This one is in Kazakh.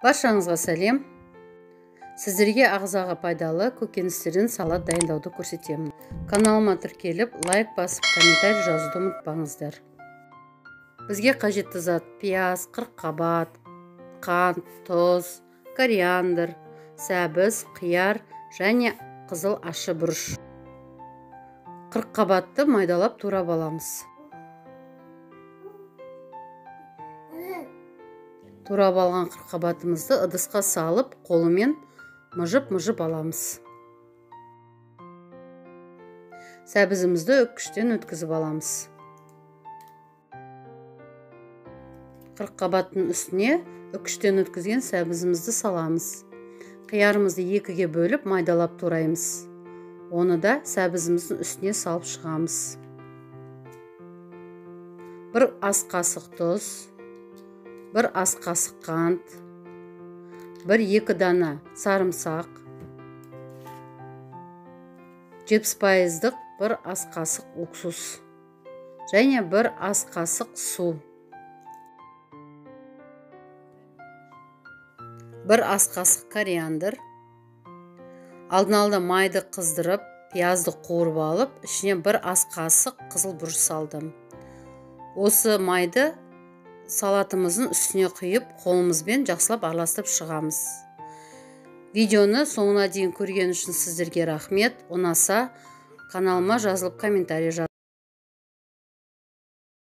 Баршаңызға сәлем. Сіздерге ағзаға пайдалы көкөністерден салат дайындауды көрсетемін. Каналыма тіркеліп, лайк басып, комментарий жазуды ұмытпаңыздар. Бізге қажетті зат: пияз, қырыққабат, қант, тұз, кориандр, сәбіз, қияр және қызыл ащы бұрыш. Қырыққабатты майдалап турап аламыз. Турап алған қырыққабатымызды ыдысқа салып, қолымен мұжып аламыз. Сәбізімізді үккіштен өткізіп аламыз. Қырыққабаттың үстіне үккіштен өткізген сәбізімізді саламыз. Қиярымызды екіге бөліп майдалап тураймыз. Оны да сәбізіміздің үстіне салып шығамыз. Бір ас қасық тұз, бір ас қасық қант, бір екі дана сарымсақ, 70% бір ас қасық уксус және бір ас қасық су, бір ас қасық кориандр. Алдын алда майды қыздырып, пиязды қуырып алып, ішіне бір ас қасық қызыл бұрыш салдым. Осы майды салатымыздың үстіне құйып, қолымызбен жақсылап араластырып шығамыз. Видеоны соңына дейін көрген үшін сіздерге рахмет. Ұнаса, каналыма жазылып комментарий жазыңыздар.